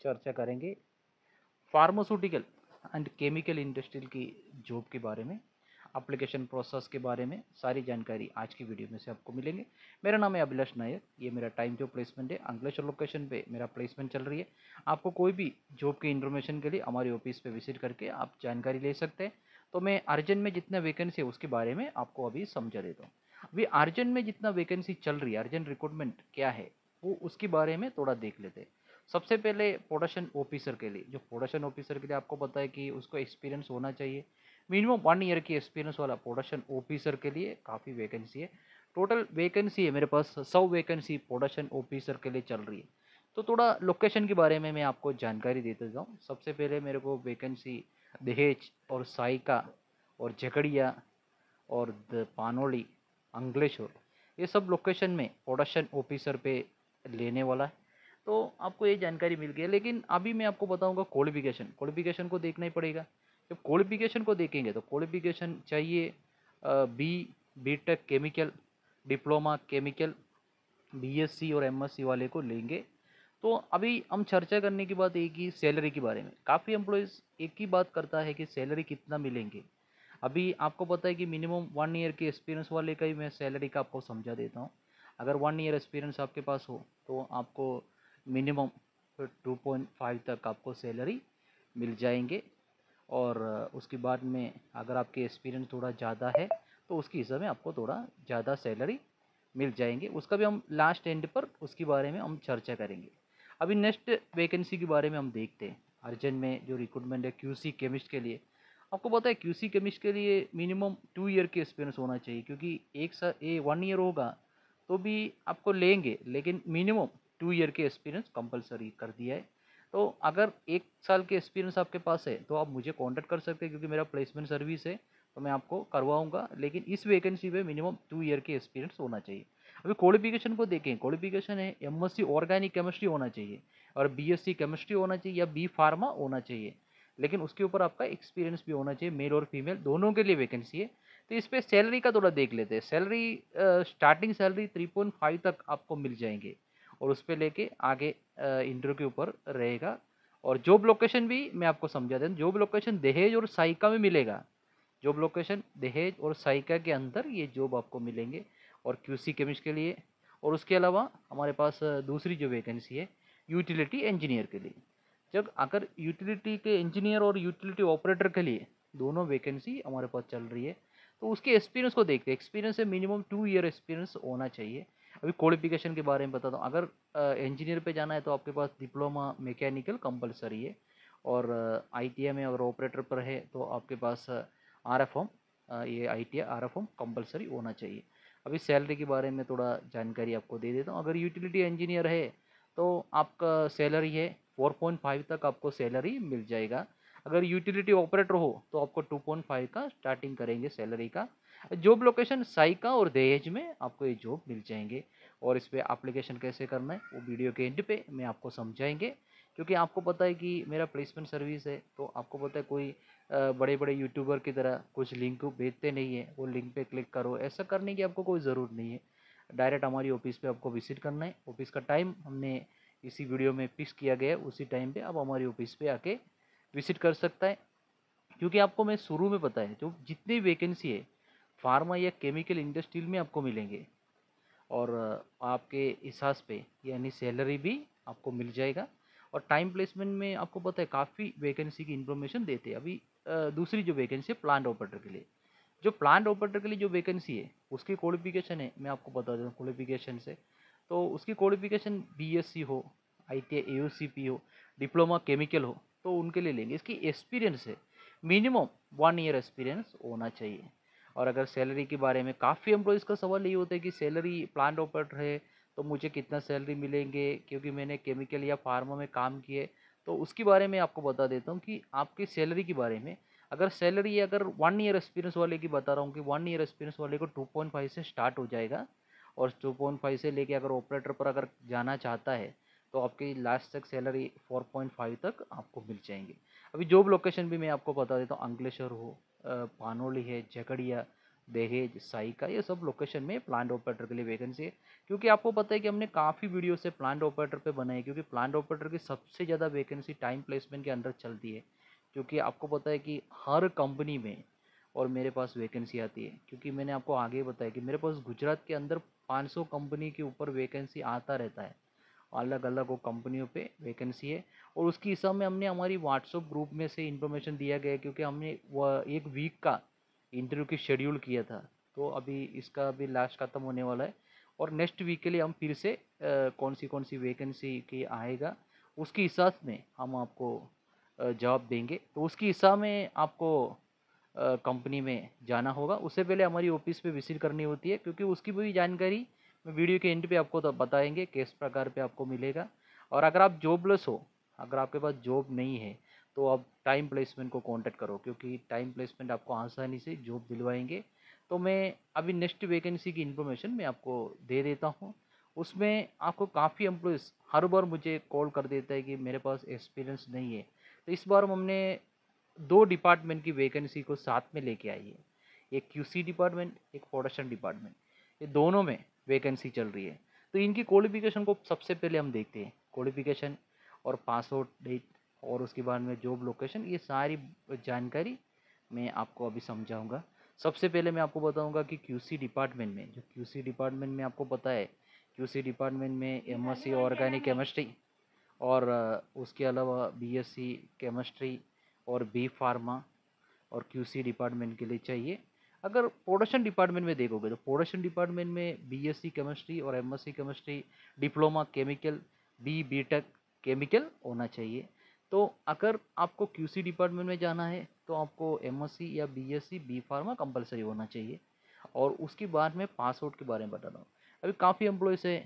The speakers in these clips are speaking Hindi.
चर्चा करेंगे फार्मास्यूटिकल एंड केमिकल इंडस्ट्री की जॉब के बारे में, एप्लीकेशन प्रोसेस के बारे में सारी जानकारी आज की वीडियो में से आपको मिलेंगे। मेरा नाम है अभिलाष नायक, ये मेरा टाइम जॉब प्लेसमेंट है। अंकलेश्वर लोकेशन पे मेरा प्लेसमेंट चल रही है। आपको कोई भी जॉब की इन्फॉर्मेशन के लिए हमारी ऑफिस पे विजिट करके आप जानकारी ले सकते हैं। तो मैं अर्जेंट में जितना वैकेंसी है उसके बारे में आपको अभी समझा देता हूँ। अभी अर्जेंट में जितना वैकेंसी चल रही है, अर्जेंट रिक्रूटमेंट क्या है वो उसके बारे में थोड़ा देख लेते हैं। सबसे पहले प्रोडक्शन ऑफिसर के लिए, जो प्रोडक्शन ऑफिसर के लिए आपको पता है कि उसको एक्सपीरियंस होना चाहिए। मिनिमम 1 ईयर की एक्सपीरियंस वाला प्रोडक्शन ऑफिसर के लिए काफ़ी वैकेंसी है। टोटल वैकेंसी है मेरे पास 100 वैकेंसी प्रोडक्शन ऑफिसर के लिए चल रही है। तो थोड़ा लोकेशन के बारे में मैं आपको जानकारी देता जाऊँ। सबसे पहले मेरे को वैकेंसी दहेज और साइका और झगड़िया और पानोली, अंकलेश्वर, ये सब लोकेशन में प्रोडक्शन ऑफिसर पे लेने वाला है। तो आपको ये जानकारी मिल गई है, लेकिन अभी मैं आपको बताऊंगा क्वालिफिकेशन। क्वालिफिकेशन को देखना ही पड़ेगा। जब क्वालिफिकेशन को देखेंगे तो क्वालिफिकेशन चाहिए B tech chemical, diploma chemical, BSc और एमएससी वाले को लेंगे। तो अभी हम चर्चा करने की बात एक ही सैलरी के बारे में। काफ़ी एम्प्लॉयज़ एक ही बात करता है कि सैलरी कितना मिलेंगे। अभी आपको पता है कि मिनिमम 1 ईयर के एक्सपीरियंस वाले का ही मैं सैलरी का आपको समझा देता हूँ। अगर 1 ईयर एक्सपीरियंस आपके पास हो तो आपको मिनिमम 2.5 तक आपको सैलरी मिल जाएंगे। और उसके बाद में अगर आपके एक्सपीरियंस थोड़ा ज़्यादा है तो उसके हिसाब में आपको थोड़ा ज़्यादा सैलरी मिल जाएंगे। उसका भी हम लास्ट एंड पर उसके बारे में हम चर्चा करेंगे। अभी नेक्स्ट वैकेंसी के बारे में हम देखते हैं। अर्जेंट में जो रिक्रूटमेंट है क्यूसी केमिस्ट के लिए, आपको पता है क्यूसी केमिस्ट के लिए मिनिमम 2 ईयर के एक्सपीरियंस होना चाहिए, क्योंकि एक सा ये 1 ईयर होगा तो भी आपको लेंगे, लेकिन मिनिमम 2 ईयर के एक्सपीरियंस कंपलसरी कर दिया है। तो अगर 1 साल के एक्सपीरियंस आपके पास है तो आप मुझे कांटेक्ट कर सकते हैं, क्योंकि मेरा प्लेसमेंट सर्विस है तो मैं आपको करवाऊंगा। लेकिन इस वैकेंसी पे मिनिमम 2 ईयर के एक्सपीरियंस होना चाहिए। अभी क्वालिफिकेशन को देखें, क्वालिफिकेशन है एमएससी ऑर्गेनिक केमिस्ट्री होना चाहिए और बीएससी केमिस्ट्री होना चाहिए या बी फार्मा होना चाहिए। लेकिन उसके ऊपर आपका एक्सपीरियंस भी होना चाहिए। मेल और फीमेल दोनों के लिए वैकेंसी है। तो इस पर सैलरी का थोड़ा देख लेते हैं। सैलरी स्टार्टिंग सैलरी 3.5 तक आपको मिल जाएंगे और उस पर लेके आगे इंटरव्यू के ऊपर रहेगा। और जॉब लोकेशन भी मैं आपको समझा दें। जॉब लोकेशन दहेज और साइका में मिलेगा। जॉब लोकेशन दहेज और साइका के अंदर ये जॉब आपको मिलेंगे और क्यूसी केमिस्ट के लिए। और उसके अलावा हमारे पास दूसरी जो वैकेंसी है यूटिलिटी इंजीनियर के लिए। जब अगर यूटिलिटी के इंजीनियर और यूटिलिटी ऑपरेटर के लिए दोनों वैकेंसी हमारे पास चल रही है। तो उसके एक्सपीरियंस को देखते हैं। एक्सपीरियंस है मिनिमम 2 ईयर एक्सपीरियंस होना चाहिए। अभी क्वालिफिकेशन के बारे में बताता हूँ। अगर इंजीनियर पे जाना है तो आपके पास डिप्लोमा मैकेनिकल कंपलसरी है। और आईटीआई में अगर ऑपरेटर पर है तो आपके पास आरएफएम, ये आईटीआई आरएफएम कंपलसरी होना चाहिए। अभी सैलरी के बारे में थोड़ा जानकारी आपको दे देता हूँ। अगर यूटिलिटी इंजीनियर है तो आपका सैलरी है 4.5 तक आपको सैलरी मिल जाएगा। अगर यूटिलिटी ऑपरेटर हो तो आपको 2.5 का स्टार्टिंग करेंगे सैलरी का। जॉब लोकेशन साइका और दहेज में आपको ये जॉब मिल जाएंगे। और इस पर एप्लीकेशन कैसे करना है वो वीडियो के एंड पे मैं आपको समझाएंगे। क्योंकि आपको पता है कि मेरा प्लेसमेंट सर्विस है, तो आपको पता है कोई बड़े बड़े यूट्यूबर की तरह कुछ लिंक भेजते नहीं है, वो लिंक पे क्लिक करो, ऐसा करने की आपको कोई ज़रूरत नहीं है। डायरेक्ट हमारी ऑफिस पे आपको विजिट करना है। ऑफिस का टाइम हमने इसी वीडियो में फिक्स किया गया है, उसी टाइम पे आप हमारी ऑफिस पे आके विजिट कर सकता है। क्योंकि आपको मैं शुरू में पता है जो जितनी वैकेंसी है फार्मा या केमिकल इंडस्ट्री में आपको मिलेंगे। और आपके हिसाब पे यानी सैलरी भी आपको मिल जाएगा। और टाइम प्लेसमेंट में आपको पता है काफ़ी वैकेंसी की इन्फॉर्मेशन देते हैं। अभी दूसरी जो वैकेंसी है प्लांट ऑपरेटर के लिए, जो प्लांट ऑपरेटर के लिए जो वैकेंसी है उसकी क्वालिफिकेशन है मैं आपको बता दूँ क्वालिफिकेशन से। तो उसकी क्वालिफिकेशन बीएससी हो, आईटीआई एओसीपी हो, डिप्लोमा केमिकल हो तो उनके लिए लेंगे। इसकी एक्सपीरियंस है मिनिमम 1 ईयर एक्सपीरियंस होना चाहिए। और अगर सैलरी के बारे में काफ़ी एम्प्लॉयज़ का सवाल यही होता है कि सैलरी प्लांट ऑपरेटर है तो मुझे कितना सैलरी मिलेंगे, क्योंकि मैंने केमिकल या फार्मा में काम किए। तो उसके बारे में आपको बता देता हूँ कि आपकी सैलरी के बारे में। अगर सैलरी अगर 1 ईयर एक्सपीरियंस वाले की बता रहा हूँ कि 1 ईयर एक्सपीरियंस वाले को 2.5 से स्टार्ट हो जाएगा। और 2.5 से लेके अगर ऑपरेटर पर अगर जाना चाहता है तो आपकी लास्ट तक सैलरी 4.5 तक आपको मिल जाएंगी। अभी जॉब लोकेशन भी मैं आपको बता देता हूँ। अंकलेश्वर हो, पानोली है, झगड़िया, दहेज, साइका, ये सब लोकेशन में प्लांट ऑपरेटर के लिए वैकेंसी है। क्योंकि आपको पता है कि हमने काफ़ी वीडियो से प्लांट ऑपरेटर पे बनाए, क्योंकि प्लांट ऑपरेटर की सबसे ज़्यादा वैकेंसी टाइम प्लेसमेंट के अंदर चलती है। क्योंकि आपको पता है कि हर कंपनी में और मेरे पास वैकेंसी आती है, क्योंकि मैंने आपको आगे बताया कि मेरे पास गुजरात के अंदर 500 कंपनी के ऊपर वैकेंसी आता रहता है। अलग अलग वो कंपनियों पे वैकेंसी है, और उसके हिसाब में हमने हमारी व्हाट्सएप ग्रुप में से इन्फॉर्मेशन दिया गया है, क्योंकि हमने वह एक वीक का इंटरव्यू की शेड्यूल किया था। तो अभी इसका अभी लास्ट ख़त्म होने वाला है, और नेक्स्ट वीक के लिए हम फिर से कौन सी वैकेंसी की आएगा उसके हिसाब में हम आपको जवाब देंगे। तो उसके हिसाब में आपको कंपनी में जाना होगा। उससे पहले हमारी ऑफिस पे विजिट करनी होती है, क्योंकि उसकी पूरी जानकारी मैं वीडियो के एंड पे आपको तो बताएंगे किस प्रकार पे आपको मिलेगा। और अगर आप जॉबलेस हो, अगर आपके पास जॉब नहीं है, तो आप टाइम प्लेसमेंट को कांटेक्ट करो, क्योंकि टाइम प्लेसमेंट आपको आसानी से जॉब दिलवाएंगे। तो मैं अभी नेक्स्ट वैकेंसी की इन्फॉर्मेशन मैं आपको दे देता हूँ। उसमें आपको काफ़ी एम्प्लॉयज़ हर बार मुझे कॉल कर देता है कि मेरे पास एक्सपीरियंस नहीं है। तो इस बार हमने 2 डिपार्टमेंट की वैकेंसी को साथ में लेके आई है। एक क्यूसी डिपार्टमेंट, एक प्रोडक्शन डिपार्टमेंट, ये दोनों में वैकेंसी चल रही है। तो इनकी क्वालिफिकेशन को सबसे पहले हम देखते हैं। क्वालिफिकेशन और पास आउट डेट, और उसके बाद में जॉब लोकेशन, ये सारी जानकारी मैं आपको अभी समझाऊंगा। सबसे पहले मैं आपको बताऊंगा कि क्यूसी डिपार्टमेंट में, जो क्यूसी डिपार्टमेंट में आपको पता है, क्यूसी डिपार्टमेंट में एमएससी ऑर्गेनिक केमिस्ट्री, और उसके अलावा बीएससी केमिस्ट्री और बी फार्मा और क्यूसी डिपार्टमेंट के लिए चाहिए। अगर प्रोडक्शन डिपार्टमेंट में देखोगे तो प्रोडक्शन डिपार्टमेंट में बीएससी केमिस्ट्री और MSc chemistry, diploma chemical, BTech chemical होना चाहिए। तो अगर आपको क्यूसी डिपार्टमेंट में जाना है तो आपको एमएससी या बीएससी बी फार्मा कंपलसरी होना चाहिए। और उसके बाद में पास आउट के बारे में बता रहा हूँ। अभी काफ़ी एम्प्लॉयज़ है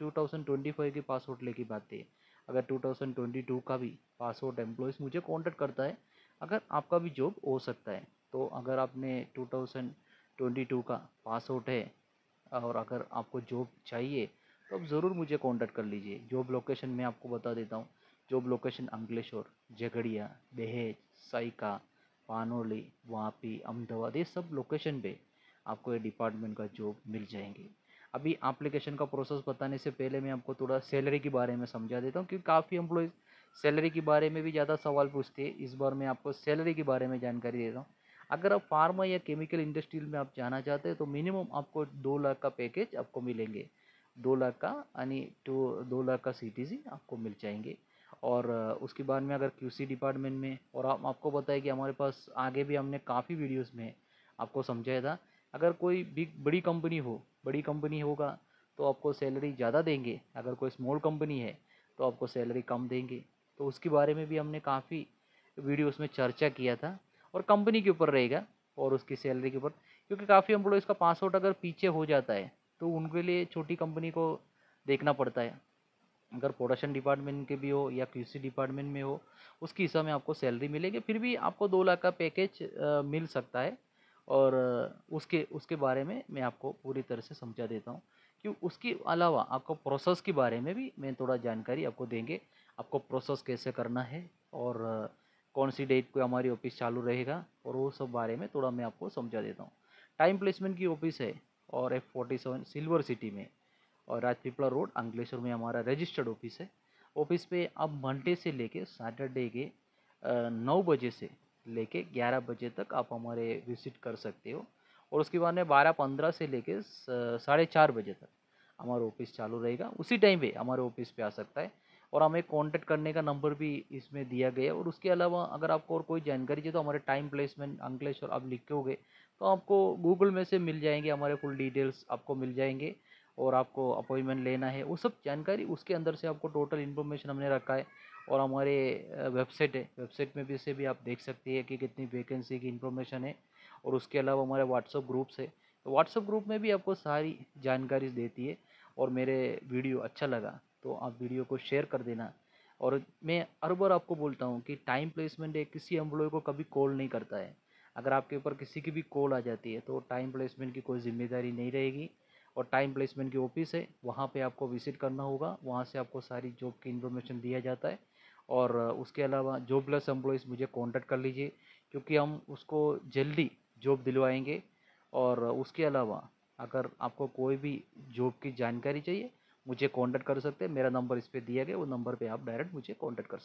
2025 की पास आउट लेके बात है। अगर 2022 का भी पास आउट एम्प्लॉयज़ मुझे कांटेक्ट करता है, अगर आपका भी जॉब हो सकता है। तो अगर आपने 2022 का पास आउट है और अगर आपको जॉब चाहिए, तो आप ज़रूर मुझे कांटेक्ट कर लीजिए। जॉब लोकेशन मैं आपको बता देता हूँ। जॉब लोकेशन अंकलेश्वर, झगड़िया, दहेज, साइका, पानोली, वापी, अहमदाबाद, ये सब लोकेशन पे आपको ये डिपार्टमेंट का जॉब मिल जाएंगे। अभी एप्लीकेशन का प्रोसेस बताने से पहले मैं आपको थोड़ा सैलरी के बारे में समझा देता हूँ, क्योंकि काफ़ी एम्प्लॉयज़ सैलरी के बारे में भी ज़्यादा सवाल पूछते हैं। इस बार मैं आपको सैलरी के बारे में जानकारी दे रहा हूँ। अगर आप फार्मा या केमिकल इंडस्ट्री में आप जाना चाहते हैं तो मिनिमम आपको 2 लाख का पैकेज आपको मिलेंगे। 2 लाख का, यानी 2 लाख का सीटीसी आपको मिल जाएंगे। और उसके बाद में अगर क्यूसी डिपार्टमेंट में, और आपको पता है कि हमारे पास आगे भी हमने काफ़ी वीडियोस में आपको समझाया था, अगर कोई बड़ी कंपनी हो, बड़ी कंपनी होगा तो आपको सैलरी ज़्यादा देंगे। अगर कोई स्मॉल कंपनी है तो आपको सैलरी कम देंगे। तो उसके बारे में भी हमने काफ़ी वीडियोस में चर्चा किया था। और कंपनी के ऊपर रहेगा और उसकी सैलरी के ऊपर, क्योंकि काफ़ी एम्प्लॉयज़ का पास आउट अगर पीछे हो जाता है तो उनके लिए छोटी कंपनी को देखना पड़ता है। अगर प्रोडक्शन डिपार्टमेंट के भी हो या क्यूसी डिपार्टमेंट में हो, उसके हिसाब में आपको सैलरी मिलेगी। फिर भी आपको 2 लाख का पैकेज मिल सकता है। और उसके उसके बारे में मैं आपको पूरी तरह से समझा देता हूँ। कि उसके अलावा आपको प्रोसेस के बारे में भी मैं थोड़ा जानकारी आपको देंगे। आपको प्रोसेस कैसे करना है, और कौन सी डेट को हमारी ऑफिस चालू रहेगा, और वो सब बारे में थोड़ा मैं आपको समझा देता हूँ। टाइम प्लेसमेंट की ऑफिस है और F47 सिल्वर सिटी में, और राजपीपला रोड अंकलेश्वर में हमारा रजिस्टर्ड ऑफिस है। ऑफिस पे आप मंडे से लेके सैटरडे के 9 बजे से लेके 11 बजे तक आप हमारे विजिट कर सकते हो। और उसके बाद में 12:15 से लेके 4:30 बजे तक हमारा ऑफिस चालू रहेगा। उसी टाइम पे हमारे ऑफिस पे आ सकता है, और हमें कांटेक्ट करने का नंबर भी इसमें दिया गया है। और उसके अलावा अगर आपको और कोई जानकारी चाहिए तो हमारे टाइम प्लेसमेंट अंकलेश्वर आप लिखोगे तो आपको गूगल में से मिल जाएंगे, हमारे फुल डिटेल्स आपको मिल जाएंगे। और आपको अपॉइंटमेंट लेना है वो सब जानकारी उसके अंदर से आपको टोटल इन्फॉर्मेशन हमने रखा है। और हमारे वेबसाइट है, वेबसाइट में भी से भी आप देख सकते हैं कि कितनी वैकेंसी की इन्फॉर्मेशन है। और उसके अलावा हमारे व्हाट्सअप ग्रुप्स है, तो व्हाट्सअप ग्रुप में भी आपको सारी जानकारी देती है। और मेरे वीडियो अच्छा लगा तो आप वीडियो को शेयर कर देना। और मैं हर बार आपको बोलता हूँ कि टाइम प्लेसमेंट है, किसी एम्प्लॉय को कभी कॉल नहीं करता है। अगर आपके ऊपर किसी की भी कॉल आ जाती है तो टाइम प्लेसमेंट की कोई जिम्मेदारी नहीं रहेगी। और टाइम प्लेसमेंट की ऑफिस है, वहाँ पे आपको विजिट करना होगा, वहाँ से आपको सारी जॉब की इन्फॉर्मेशन दिया जाता है। और उसके अलावा जॉबलेस एम्प्लॉयज़ मुझे कांटेक्ट कर लीजिए, क्योंकि हम उसको जल्दी जॉब दिलवाएंगे। और उसके अलावा अगर आपको कोई भी जॉब की जानकारी चाहिए मुझे कांटेक्ट कर सकते हैं। मेरा नंबर इस पे दिया गया, वो नंबर पे आप डायरेक्ट मुझे कांटेक्ट कर सकते हैं।